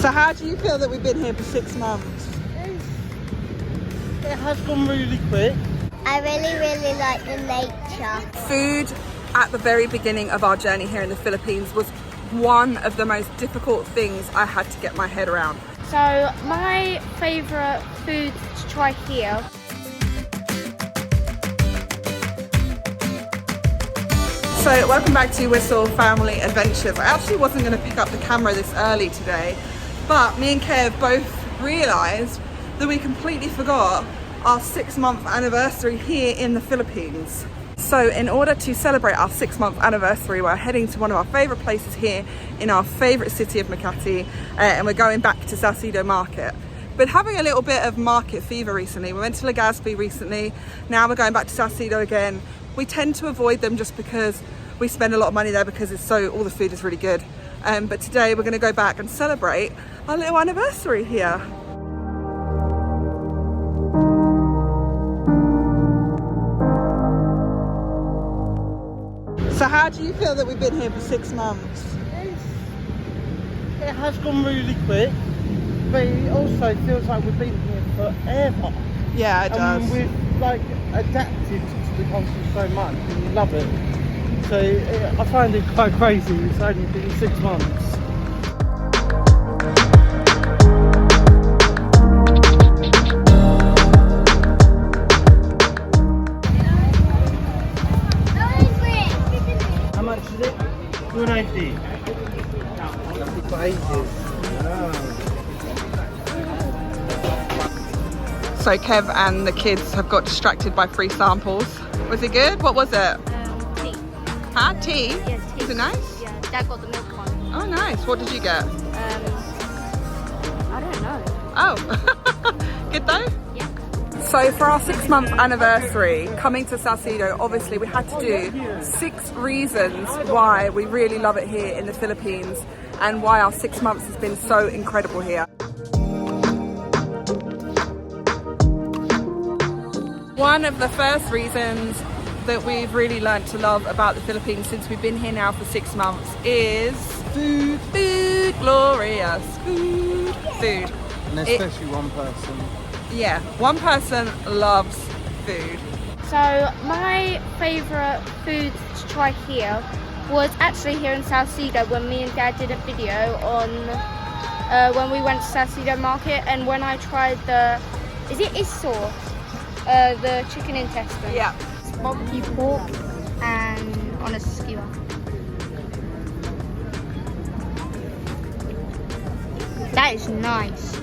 So how do you feel that we've been here for 6 months? It has gone really quick. I really like the nature. Food at the very beginning of our journey here in the Philippines was one of the most difficult things I had to get my head around. So my favourite food to try here. So welcome back to Wistl Family Adventures. I actually wasn't going to pick up the camera this early today, but me and Kev both realised that we completely forgot our 6-month anniversary here in the Philippines. So in order to celebrate our 6-month anniversary, we're heading to one of our favourite places here in our favourite city of Makati, and we're going back to Salcedo Market. Been having a little bit of market fever recently. We went to Legazpi recently, now we're going back to Salcedo again. We tend to avoid them just because we spend a lot of money there because all the food is really good. But today we're going to go back and celebrate our little anniversary here. So how do you feel that we've been here for 6 months? It has gone really quick, but it also feels like we've been here forever. Yeah, it does. And we've like adapted to the country so much and we love it. So I find it quite crazy. It's only been 6 months. How much is it? 290. For ages. So Kev and the kids have got distracted by free samples. Was it good? What was it? Tea. Huh? Tea? Yes, tea. Is it nice? Yeah, Dad got the milk one. Oh, nice. What did you get? I don't know. Oh, good though? Yeah. So for our 6-month anniversary, coming to Salcedo, obviously we had to do 6 reasons why we really love it here in the Philippines and why our 6 months has been so incredible here. One of the first reasons that we've really learned to love about the Philippines since we've been here now for 6 months is food. Food, glorious food. Food. And especially one person. Yeah, one person loves food. So my favourite food to try here was actually here in Salcedo when me and Dad did a video on when we went to Salcedo Market, and when I tried is it Wistl? The chicken intestine. Yeah. It's barbecue pork and on a skewer. That is nice.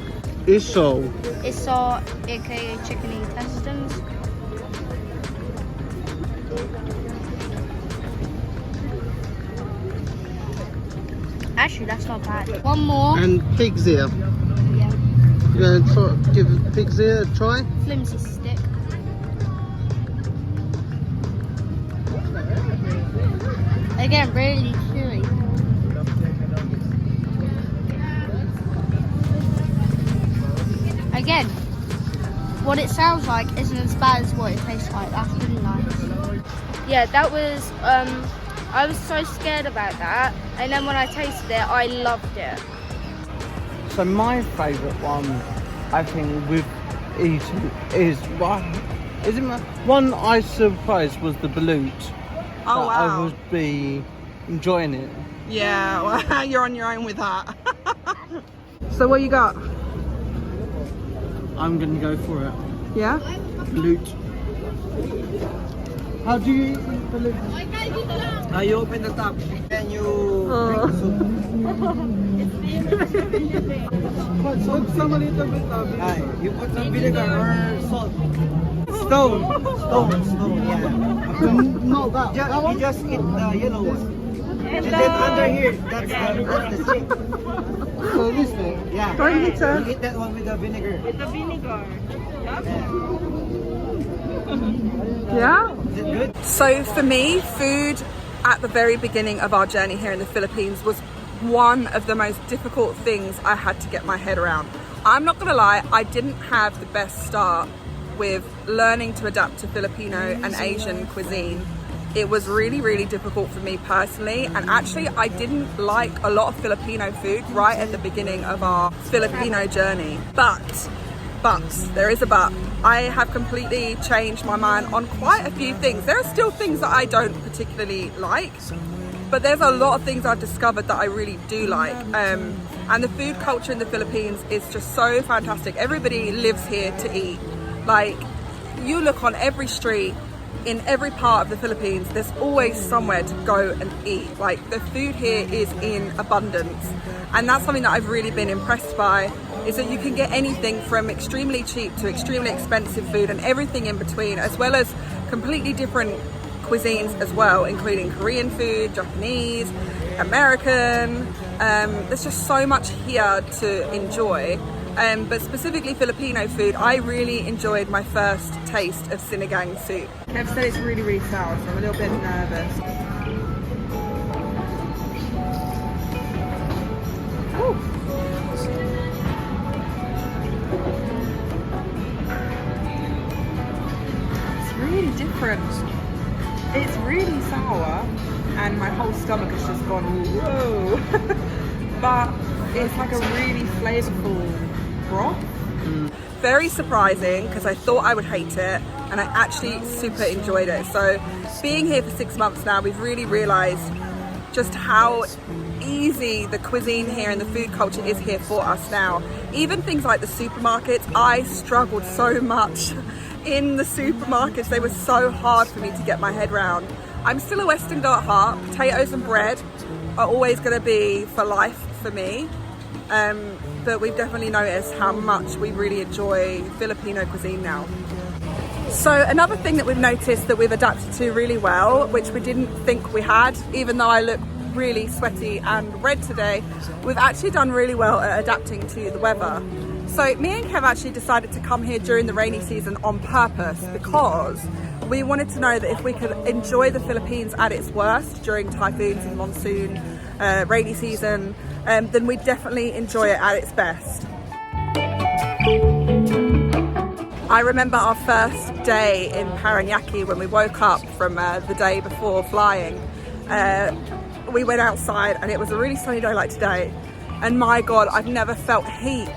Wistl. Wistl, aka chicken intestines. Actually, that's not bad. One more. And pig's ear. Yeah. You going to give pig's ear a try? Flimsy stick. Again, really chewy. Again, what it sounds like isn't as bad as what it tastes like. That's really nice. Yeah, that was, I was so scared about that. And then when I tasted it, I loved it. So my favourite one, I think, we've eaten is one I surprised was the balut. Oh, That I wow. would be enjoying it. Yeah, well, you're on your own with that. So what you got? I'm going to go for it. Yeah? Balut. How do you eat balut? You open the top and you drink the soup. Put some a little bit of vinegar. You put some vinegar or salt. Stone, yeah. No, that one? You just eat the yellow one. And then under here, that's the stick. So this thing? Yeah. You eat that one with the vinegar. With the vinegar. Yeah? Is it good? So for me, food at the very beginning of our journey here in the Philippines was one of the most difficult things I had to get my head around. I'm not gonna lie, I didn't have the best start with learning to adapt to Filipino and Asian cuisine. it was really, really difficult for me personally. And actually, I didn't like a lot of Filipino food right at the beginning of our Filipino journey. But there is a but. I have completely changed my mind on quite a few things. There are still things that I don't particularly like, but there's a lot of things I've discovered that I really do like. And the food culture in the Philippines is just so fantastic. Everybody lives here to eat. Like, you look on every street in every part of the Philippines, there's always somewhere to go and eat. Like, the food here is in abundance. And that's something that I've really been impressed by, is that you can get anything from extremely cheap to extremely expensive food and everything in between, as well as completely different cuisines as well, including Korean food, Japanese, American. There's just so much here to enjoy. But specifically Filipino food, I really enjoyed my first taste of sinigang soup. Kev said it's really, really sour, so I'm a little bit nervous. Ooh. It's really different. It's really sour, and my whole stomach has just gone, whoa. But it's like a really flavorful broth. Very surprising, because I thought I would hate it, and I actually super enjoyed it. So being here for 6 months now, we've really realized just how easy the cuisine here and the food culture is here for us now. Even things like the supermarkets, I struggled so much in the supermarkets. They were so hard for me to get my head around. I'm still a Western girl at heart. Potatoes and bread are always going to be for life for me. But we've definitely noticed how much we really enjoy Filipino cuisine now. So another thing that we've noticed that we've adapted to really well, which we didn't think we had, even though I look really sweaty and red today, we've actually done really well at adapting to the weather. So me and Kev actually decided to come here during the rainy season on purpose, because we wanted to know that if we could enjoy the Philippines at its worst during typhoons and monsoon, rainy season, then we'd definitely enjoy it at its best. I remember our first day in Parañaque when we woke up from the day before flying. We went outside and it was a really sunny day like today, and my God, I've never felt heat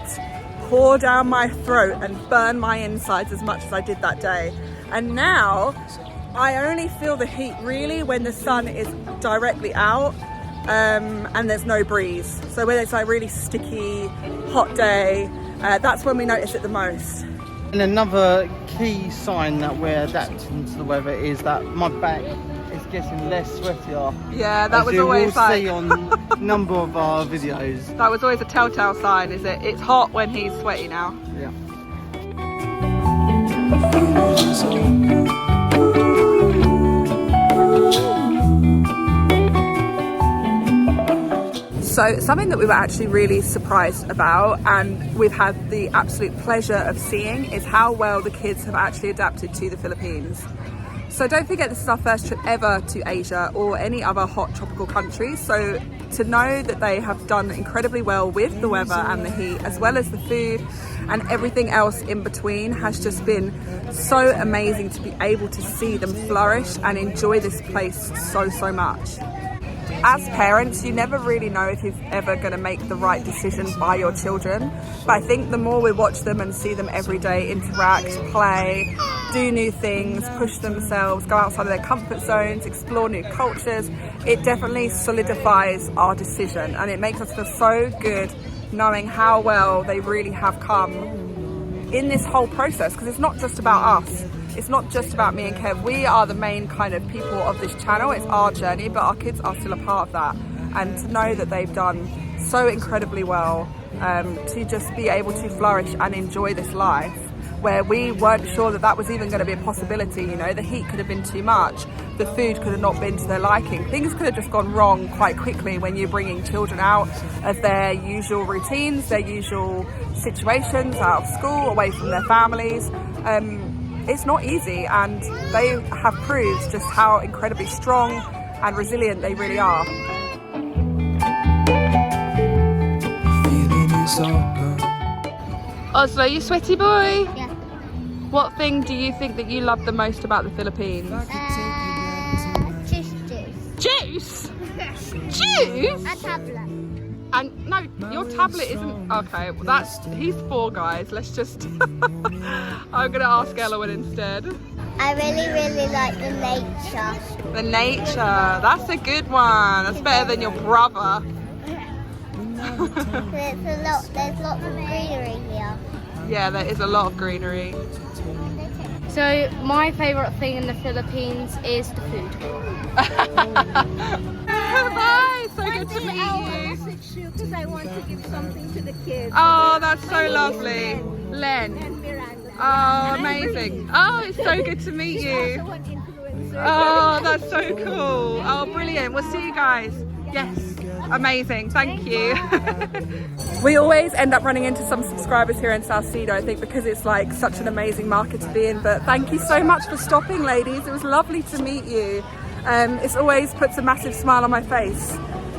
pour down my throat and burn my insides as much as I did that day. And now I only feel the heat really when the sun is directly out, and there's no breeze. So when it's like really sticky, hot day, that's when we notice it the most. And another key sign that we're adapting to the weather is that my back is getting less sweatier. Yeah, that was always like... see on a number of our videos. That was always a telltale sign, is it? It's hot when he's sweaty now. Yeah. So something that we were actually really surprised about, and we've had the absolute pleasure of seeing, is how well the kids have actually adapted to the Philippines. So don't forget, this is our first trip ever to Asia or any other hot tropical country. So to know that they have done incredibly well with the weather and the heat, as well as the food and everything else in between, has just been so amazing to be able to see them flourish and enjoy this place so much. As parents, you never really know if you're ever going to make the right decision by your children. But I think the more we watch them and see them every day interact, play, do new things, push themselves, go outside of their comfort zones, explore new cultures, it definitely solidifies our decision. And it makes us feel so good knowing how well they really have come in this whole process. Because it's not just about us. It's not just about me and Kev. We are the main kind of people of this channel. It's our journey, but our kids are still a part of that. And to know that they've done so incredibly well, to just be able to flourish and enjoy this life, where we weren't sure that that was even going to be a possibility. You know, the heat could have been too much. The food could have not been to their liking. Things could have just gone wrong quite quickly when you're bringing children out of their usual routines, their usual situations, out of school, away from their families. It's not easy, and they have proved just how incredibly strong and resilient they really are. Oslo, you sweaty boy? Yeah. What thing do you think that you love the most about the Philippines? Juice? Juice? A tablet. And no, your tablet isn't. Okay, well he's 4, guys. Let's just. I'm gonna ask Elowen instead. I really like the nature. The nature. That's a good one. That's better than your brother. There's lots of greenery here. Yeah, there is a lot of greenery. So my favourite thing in the Philippines is the food. Bye, so good to meet you. Because I want to give something to the kids. Oh, that's so lovely. Len. And Miranda. Oh, amazing. Oh, it's so good to meet you. Also an influencer. Oh, that's so cool. Oh, brilliant. We'll see you guys. Yes. Amazing. Thank you. We always end up running into some subscribers here in Salcedo, I think, because it's like such an amazing market to be in. But thank you so much for stopping, ladies. It was lovely to meet you. It's always puts a massive smile on my face.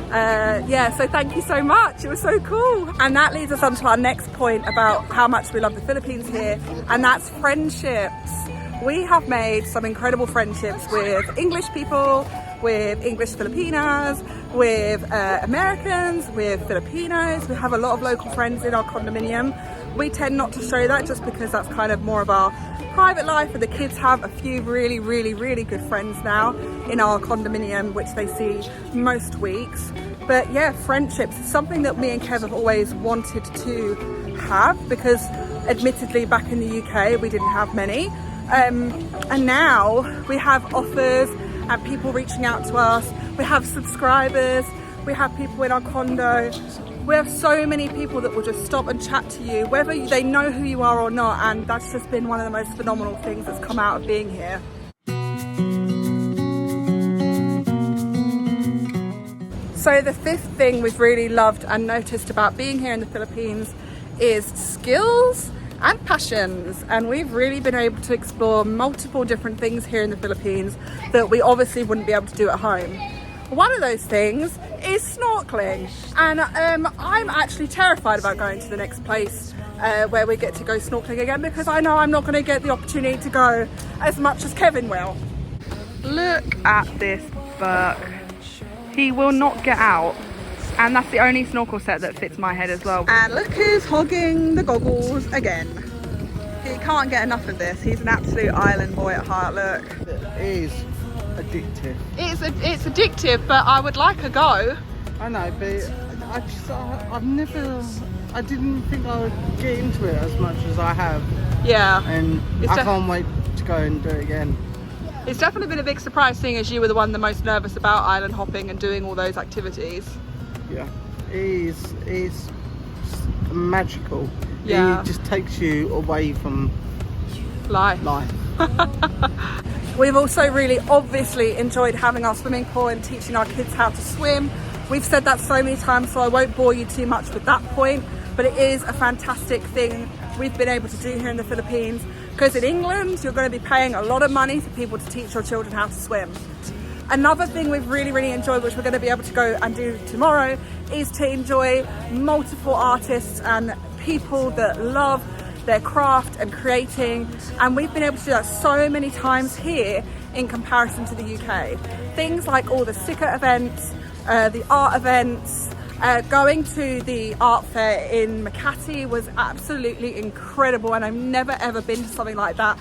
Yeah, so thank you so much. It was so cool. And that leads us on to our next point about how much we love the Philippines here, and that's friendships. We have made some incredible friendships with English people, with English Filipinas, with Americans, with Filipinos. We have a lot of local friends in our condominium. We tend not to show that just because that's kind of more of our private life, and the kids have a few really good friends now in our condominium, which they see most weeks. But yeah, friendships is something that me and Kev have always wanted to have, because admittedly back in the UK we didn't have many. And now we have offers and people reaching out to us. We have subscribers, we have people in our condo. We have so many people that will just stop and chat to you, whether they know who you are or not, and that's just been one of the most phenomenal things that's come out of being here. So the 5th thing we've really loved and noticed about being here in the Philippines is skills and passions, and we've really been able to explore multiple different things here in the Philippines that we obviously wouldn't be able to do at home. One of those things is snorkeling, and I'm actually terrified about going to the next place where we get to go snorkeling again, because I know I'm not going to get the opportunity to go as much as Kevin will. Look at this buck. He will not get out, and that's the only snorkel set that fits my head as well. And look who's hogging the goggles again. He can't get enough of this. He's an absolute island boy at heart. Look. It is addictive. It's addictive, but I would like a go. I know, but I didn't think I would get into it as much as I have. Yeah. And I can't wait to go and do it again. It's definitely been a big surprise, seeing as you were the one the most nervous about island hopping and doing all those activities. Yeah, it's magical. Yeah. It just takes you away from life. We've also really obviously enjoyed having our swimming pool and teaching our kids how to swim. We've said that so many times, so I won't bore you too much with that point, but it is a fantastic thing we've been able to do here in the Philippines, because in England you're going to be paying a lot of money for people to teach your children how to swim. Another thing we've really enjoyed, which we're going to be able to go and do tomorrow, is to enjoy multiple artists and people that love their craft and creating, and we've been able to do that so many times here in comparison to the UK. Things like all the sticker events, the art events, going to the art fair in Makati was absolutely incredible, and I've never ever been to something like that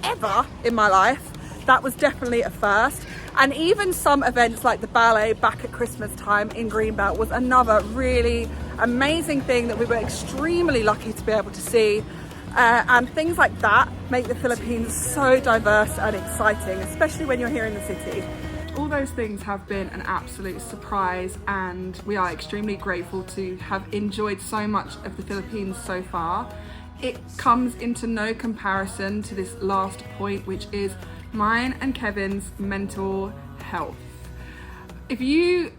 ever in my life. That was definitely a first. And even some events like the ballet back at Christmas time in Greenbelt was another really amazing thing that we were extremely lucky to be able to see. And things like that make the Philippines so diverse and exciting, especially when you're here in the city. All those things have been an absolute surprise, and we are extremely grateful to have enjoyed so much of the Philippines so far. It comes into no comparison to this last point, which is mine and Kevin's mental health. If you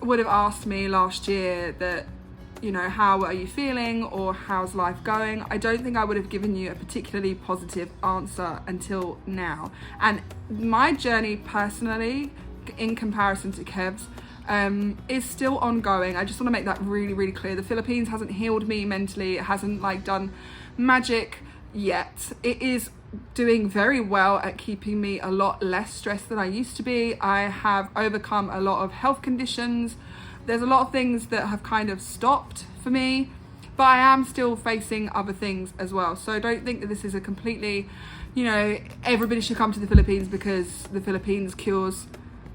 would have asked me last year that, you know, how are you feeling or how's life going, I don't think I would have given you a particularly positive answer until now. And my journey personally, in comparison to Kev's, is still ongoing. I just want to make that really clear. The Philippines hasn't healed me mentally. It hasn't like done magic yet. It is doing very well at keeping me a lot less stressed than I used to be. I have overcome a lot of health conditions. There's a lot of things that have kind of stopped for me, but I am still facing other things as well. So don't think that this is a completely, you know, everybody should come to the Philippines because the Philippines cures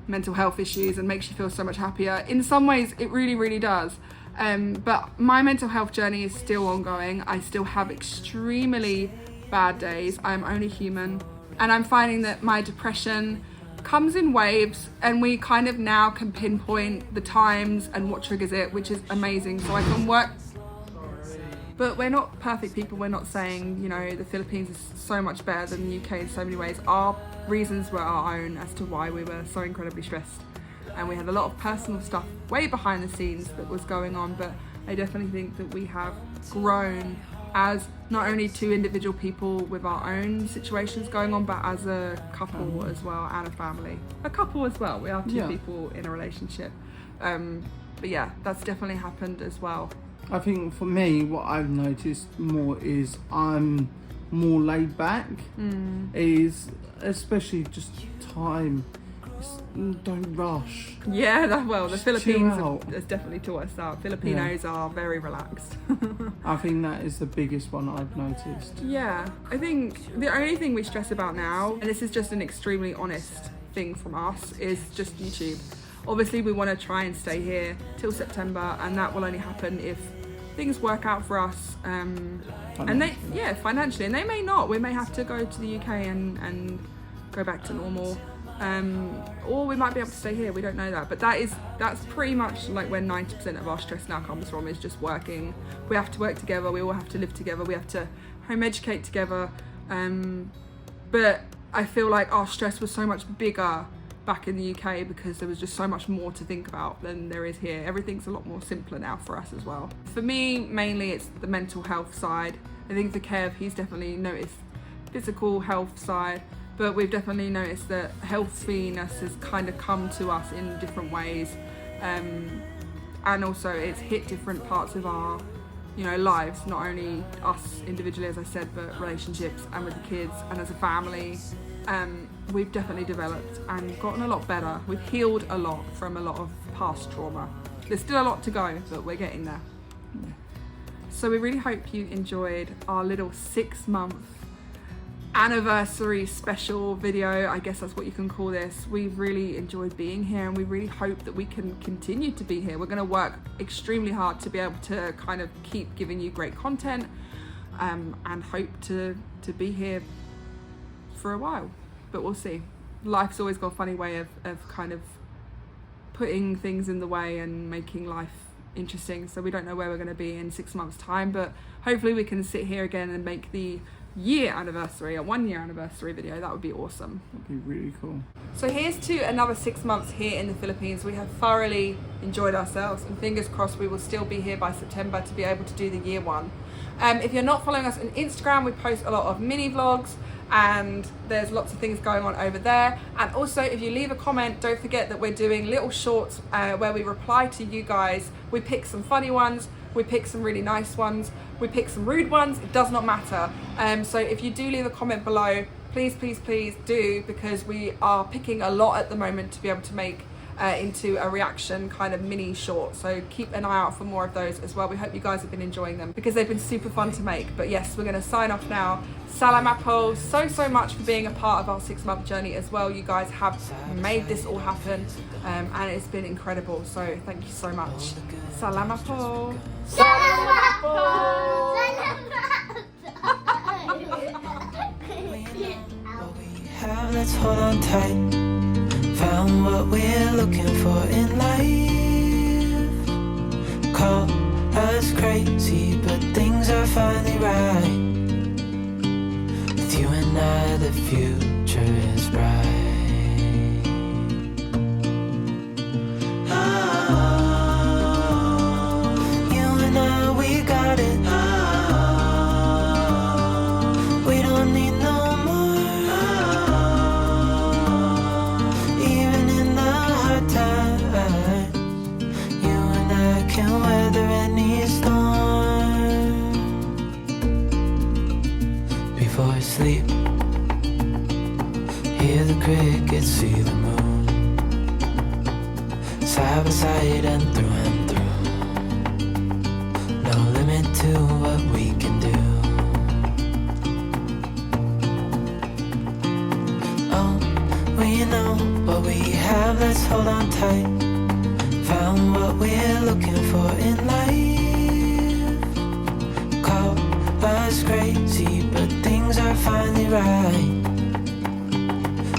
mental health issues and makes you feel so much happier. In some ways it really, really does. But my mental health journey is still ongoing. I still have extremely bad days. I'm only human, and I'm finding that my depression comes in waves, and we kind of now can pinpoint the times and what triggers it, which is amazing. So I can work, but we're not perfect people. We're not saying, you know, the Philippines is so much better than the UK in so many ways. Our reasons were our own as to why we were so incredibly stressed, and we had a lot of personal stuff way behind the scenes that was going on. But I definitely think that we have grown as not only two individual people with our own situations going on, but as a couple as well, and a family. A couple as well, we are two people in a relationship. But yeah, that's definitely happened as well. I think for me, what I've noticed more is I'm more laid back, is especially just time. Don't rush. Yeah, the Just Philippines chill out. has definitely taught us that. Filipinos are very relaxed. I think that is the biggest one I've noticed. Yeah, I think the only thing we stress about now, and this is just an extremely honest thing from us, is just YouTube. Obviously we want to try and stay here till September, and that will only happen if things work out for us, and financially, and they may not. We may have to go to the UK and go back to normal. Or we might be able to stay here, we don't know that. But that's pretty much like where 90% of our stress now comes from, is just working. We have to work together, we all have to live together, we have to home educate together. But I feel like our stress was so much bigger back in the UK because there was just so much more to think about than there is here. Everything's a lot more simpler now for us as well. For me, mainly it's the mental health side. I think for Kev, he's definitely noticed physical health side, but we've definitely noticed that healthiness has kind of come to us in different ways, and also it's hit different parts of our, you know, lives, not only us individually, as I said, but relationships and with the kids and as a family. We've definitely developed and gotten a lot better. We've healed a lot from a lot of past trauma. There's still a lot to go, but we're getting there. So we really hope you enjoyed our little 6-month anniversary special video. I guess that's what you can call this. We've really enjoyed being here, and we really hope that we can continue to be here. We're going to work extremely hard to be able to kind of keep giving you great content, and hope to be here for a while, but we'll see. Life's always got a funny way of kind of putting things in the way and making life interesting, so we don't know where we're going to be in 6 months time, but hopefully we can sit here again and make the year anniversary, a 1-year anniversary video. That would be awesome. That'd be really cool. So here's to another 6 months here in the Philippines. We have thoroughly enjoyed ourselves, and fingers crossed we will still be here by September to be able to do the year 1. If you're not following us on Instagram, we post a lot of mini vlogs, and there's lots of things going on over there. And also, if you leave a comment, don't forget that we're doing little shorts where we reply to you guys. We pick some funny ones, we pick some really nice ones, we pick some rude ones, it does not matter. So if you do leave a comment below, please do, because we are picking a lot at the moment to be able to make into a reaction kind of mini short. So keep an eye out for more of those as well. We hope you guys have been enjoying them because they've been super fun to make. But yes, we're going to sign off now. Salamat po so much for being a part of our 6-month journey as well. You guys have made this all happen, and it's been incredible. So thank you so much. Salamat po. Salamat po! Let's hold on tight. Found what we're looking for in life. Call us crazy, but things are finally right. With you and I, the future is bright. Oh, you and I, we got it. Oh, we don't need no can weather any storm. Before I sleep, crickets, see the moon. Side by side and through. No limit to what we can do. Oh, we know what we have, let's hold on tight. Found what we're looking for in life. Call us crazy, but things are finally right.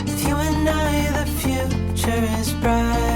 With you and I, the future is bright.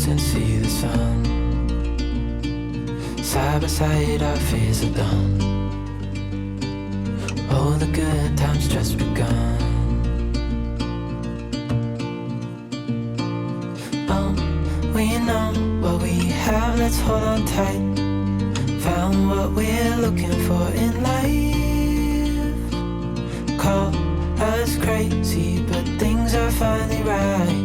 And see the sun. Side by side our fears are done. Oh, the good times just begun. Oh, we know what we have, let's hold on tight. Found what we're looking for in life. Call us crazy, but things are finally right.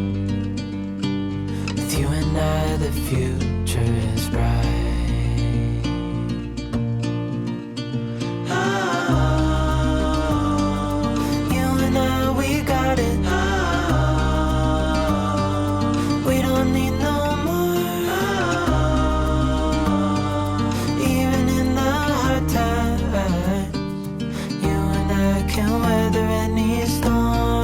You and I, the future is bright. Oh, you and I, we got it. Oh, we don't need no more. Oh, even in the hard times, you and I can weather any storm.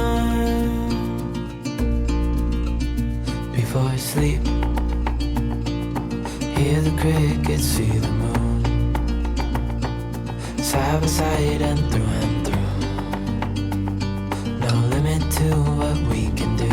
Before I sleep, hear the crickets, see the moon. Side by side and through. No limit to what we can do.